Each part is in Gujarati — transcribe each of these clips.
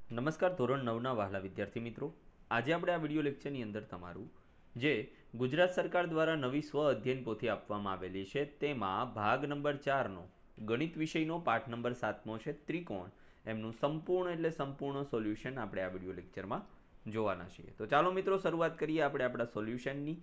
નમસ્કાર ધોરણ 9ના વહાલા વિદ્યાર્થી મિત્રો, આજે આપણે આ વિડીયો લેક્ચરની અંદર તમારું જે ગુજરાત સરકાર દ્વારા નવી સ્વ અધ્યયન પોથી આપવામાં આવેલી છે તેમાં ભાગ નંબર 4નો ગણિત વિષયનો પાઠ નંબર 7મો છે ત્રિકોણ, એમનું સંપૂર્ણ એટલે સંપૂર્ણ સોલ્યુશન આપણે આ વિડીયો લેક્ચરમાં જોવાના છીએ। તો ચાલો મિત્રો શરૂઆત કરીએ આપણે આપણા સોલ્યુશનની।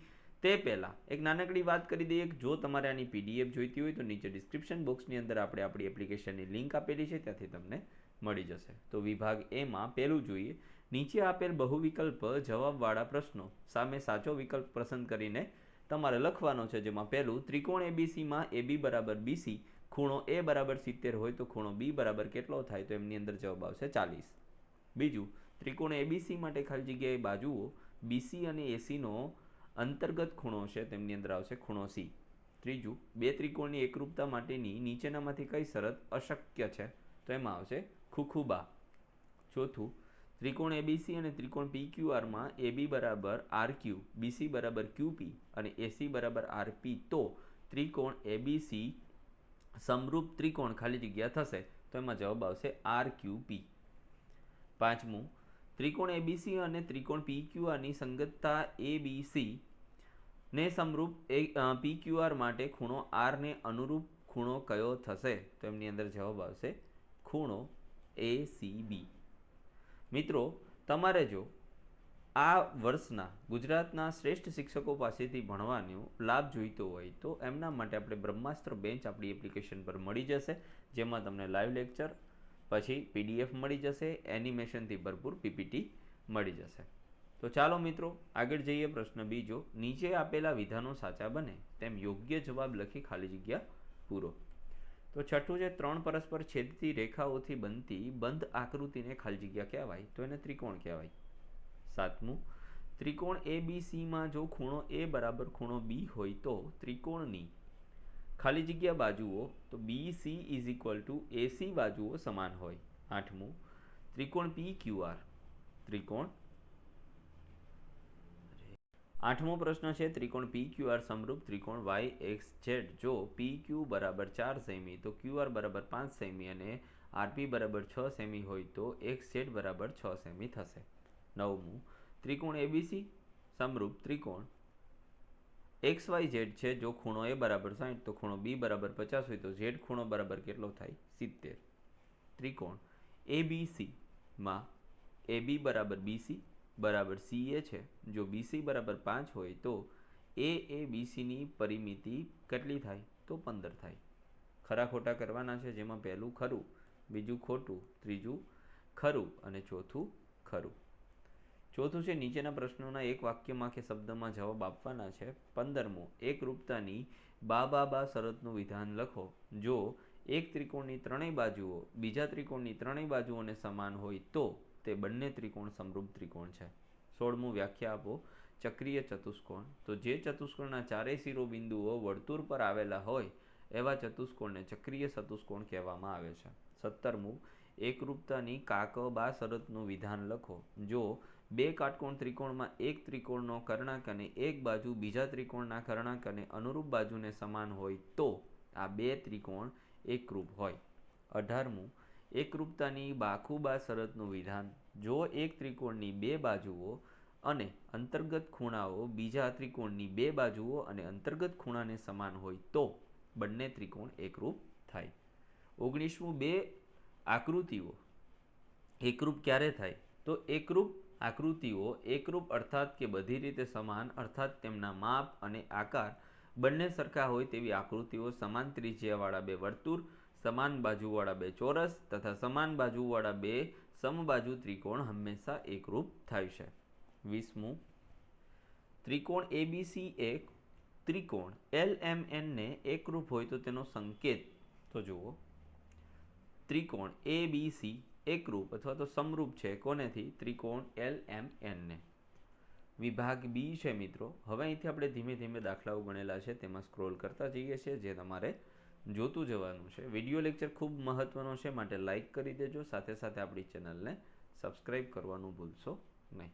તે પહેલાં એક નાનકડી વાત કરી દઈએ કે જો તમારે આની પીડીએફ જોઈતી હોય તો નીચે ડિસ્ક્રિપ્શન બોક્સની અંદર આપણે આપણી એપ્લિકેશનની લિંક આપેલી છે, ત્યાંથી તમને મળી જશે। તો વિભાગ એમાં પહેલું જોઈએ, નીચે આપેલ બહુવિકલ્પ જવાબવાળા પ્રશ્નો સામે સાચો વિકલ્પ પસંદ કરીને તમારે લખવાનો છે, જેમાં પહેલું ત્રિકોણ એબીસીમાં એબી બરાબર બીસી ખૂણો એ બરાબર 70 હોય તો ખૂણો બી બરાબર કેટલો થાય, તો એમની અંદર જવાબ આવશે 40। બીજું, ત્રિકોણ એબીસી માટે ખાલી જગ્યાએ બાજુઓ બીસી અને એસીનો અંતર્ગત ખૂણો છે, તેમની અંદર આવશે ખૂણો સી। ત્રીજું, બે ત્રિકોણની એકરૂપતા માટેની નીચેનામાંથી કઈ શરત અશક્ય છે, તો એમાં આવશે ખુખુબા। ચોથું, ત્રિકોણ એબીસી અને ત્રિકોણ પીક્યુઆરમાં એબી બરાબર આરક્યુ, બીસી બરાબર ક્યુપી અને એસી બરાબર આરપી, તો ત્રિકોણ એબીસી સમરૂપ ત્રિકોણ ખાલી જગ્યા થશે, તો એમાં જવાબ આવશે આરક્યુપી। પાંચમું, ત્રિકોણ એબીસી અને ત્રિકોણ પીક્યુઆરની સંગતતા એબીસી ને સમરૂપ પીક્યુઆર માટે ખૂણો આર ને અનુરૂપ ખૂણો કયો થશે, તો એમની અંદર જવાબ આવશે ખૂણો એસીબી। મિત્રો, તમારે જો આ વર્ષના ગુજરાતના શ્રેષ્ઠ શિક્ષકો પાસેથી ભણવાનો લાભ જોઈતો હોય તો એમના માટે આપણે બ્રહ્માસ્ત્ર બેન્ચ આપણી એપ્લિકેશન પર મળી જશે, જેમાં તમને લાઈવ લેક્ચર પછી પીડીએફ મળી જશે, એનિમેશનથી ભરપૂર પીપીટી મળી જશે। તો ચાલો મિત્રો આગળ જઈએ। પ્રશ્ન બીજો, નીચે આપેલા વિધાનો સાચા બને તેમ યોગ્ય જવાબ લખી ખાલી જગ્યા પૂરો। તો છઠ્ઠું છે, ત્રણ પરસ્પર છેદતી રેખાઓથી બનતી બંધ આકૃતિને ખાલી જગ્યા કહેવાય, તો એને ત્રિકોણ કહેવાય। સાતમું, ત્રિકોણ એબીસીમાં જો ખૂણો એ બરાબર ખૂણો બી હોય તો ત્રિકોણની ખાલી જગ્યા બાજુઓ તો BC is equal two AC બાજુઓ સમાન હોય। આઠમું, ત્રિકોણ પીક્યુઆર આઠમો પ્રશ્ન છે, ત્રિકોણ પીક્યુઆર સમરૂપ ત્રિકોણ વાય એક્સ ઝેડ જો પીક્યુ બરાબર 4 સેમી તો ક્યુઆર બરાબર 5 સેમી અને આરપી બરાબર 6 સેમી હોય તો એક્સ ઝેડ બરાબર 6 સેમી થશે। નવમું, ત્રિકોણ એબીસી સમરૂપ ત્રિકોણ એક્સ વાય ઝેડ છે, જો ખૂણો એ બરાબર 60 તો ખૂણો બી બરાબર 50 હોય તો ઝેડ ખૂણો બરાબર કેટલો થાય, 70। ત્રિકોણ એબીસીમાં એબી બરાબર બીસી બરાબર સીએ છે, જો બીસી બરાબર 5 હોય તો એ બીસીની પરિમિતિ કેટલી થાય, તો 15 થાય। ખરા ખોટા કરવાના છે, જેમાં પહેલું ખરું, બીજું ખોટું, ત્રીજું ખરું અને ચોથું ખરું। ચોથું છે, નીચેના પ્રશ્નોના એક વાક્યમાં કે શબ્દમાં જવાબ આપવાના છે। 15મો, એકરૂપતાની બા શરતનું વિધાન લખો જો એક ત્રિકોણની ત્રણેય બાજુઓ બીજા ત્રિકોણની ત્રણેય બાજુઓને સમાન હોય તો તે બંને ત્રિકોણ સમરૂપ ત્રિકોણ છે। 16મું, વ્યાખ્યા આપો ચક્રીય ચતુષ્કોણ, તો જે ચતુષ્કોણના ચારેય શિરોબિંદુઓ વર્તુળ પર આવેલા હોય એવા ચતુષ્કોણને ચક્રીય ચતુષ્કોણ કહેવામાં આવે છે। 17મું, એકરૂપતાની બા શરતનું વિધાન લખો જો બે કાટકોણ ત્રિકોણમાં એક ત્રિકોણનો કર્ણાંક અને એક બાજુ બીજા ત્રિકોણના કર્ણાંક અને અનુરૂપ બાજુને સમાન હોય તો આ બે ત્રિકોણ એકરૂપ હોય। 18મું, એકરૂપતાની બા શરતનું વિધાન જો એક ત્રિકોણની બે બાજુઓ અને અંતર્ગત ખૂણાઓ બીજા ત્રિકોણની બે બાજુઓ અને અંતર્ગત ખૂણાને સમાન હોય તો બંને ત્રિકોણ એકરૂપ થાય। 19મું, બે આકૃતિઓ એકરૂપ ક્યારે થાય, તો એકરૂપ આકૃતિઓ એકરૂપ અર્થાત કે બધી રીતે સમાન અર્થાત તેમના માપ અને આકાર બંને સરખા હોય તેવી આકૃતિઓ સમાન ત્રિજ્યાવાળા બે વર્તુળ, સમાન બાજુવાળા બે ચોરસ તથા સમાન બાજુવાળા બે સમબાજુ ત્રિકોણ હંમેશા એકરૂપ થાય છે। 20મું, ત્રિકોણ એબીસી એક ત્રિકોણ એલએમએનને એકરૂપ હોય તો તેનો સંકેત, તો જુઓ ત્રિકોણ એબીસી એકરૂપ અથવા તો સમરૂપ છે કોનેથી, ત્રિકોણ એલએમએનને। વિભાગ બી છે મિત્રો, હવે અહીંથી આપણે ધીમે ધીમે દાખલાઓ ગણેલા છે તેમાં સ્ક્રોલ કરતા જઈએ છીએ, જે તમારે જોતું જવાનું છે। વિડીયો લેક્ચર ખૂબ મહત્વનો છે, માટે લાઈક કરી દેજો, સાથે સાથે આપણી ચેનલને સબસ્ક્રાઈબ કરવાનું ભૂલશો નહીં।